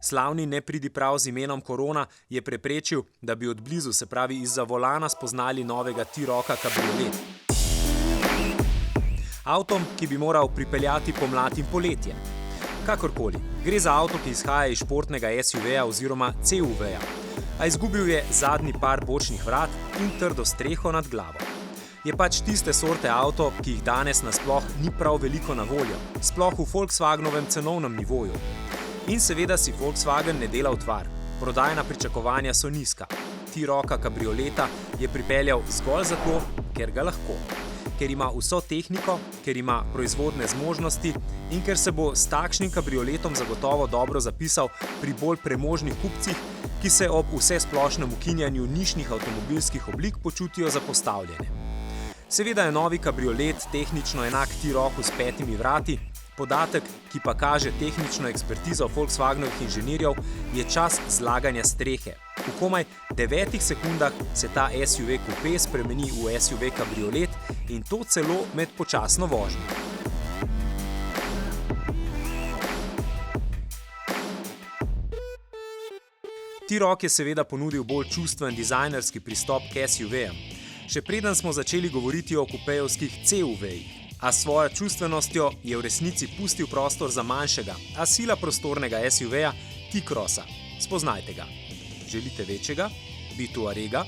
Slavni nepridiprav z imenom Corona je preprečil, da bi od blizu, se pravi izza volana, spoznali novega T-Rocka kabriolet. Avtom, ki bi moral pripeljati pomlad in poletje. Kakorkoli, gre za avto, ki izhaja iz športnega SUV-ja oziroma CUV-ja, a izgubil je zadnji par bočnih vrat in trdo streho nad glavo. Je pač tiste sorte avto, ki jih danes nasploh ni prav veliko na voljo, sploh v Volkswagenovem cenovnem nivoju. In seveda si Volkswagen ne dela utvar, prodajna pričakovanja so nizka. T-Rocka kabrioleta je pripeljal zgolj zato, ker ga lahko. Ker ima vso tehniko, ker ima proizvodne zmožnosti in ker se bo s takšnim kabrioletom zagotovo dobro zapisal pri bolj premožnih kupcih, ki se ob vsesplošnem ukinjanju nišnih avtomobilskih oblik počutijo zapostavljene. Seveda je novi kabriolet tehnično enak T-Rocku s 5 vrati, podatek, ki pa kaže tehnično ekspertizo Volkswagenovih inženirjev, je čas zlaganja strehe. V komaj 9 sekundah se ta SUV coupe spremeni v SUV kabriolet in to celo med počasno vožnjo. T-Rock je seveda ponudil bolj čustven dizajnerski pristop k SUV-jem. Še preden smo začeli govoriti o kupejevskih CUV-jih, a s svojo čustvenostjo je v resnici pustil prostor za manjšega, a sila prostornega SUV-ja T-Crossa. Spoznajte ga. Želite večjega? Bi Tuarega?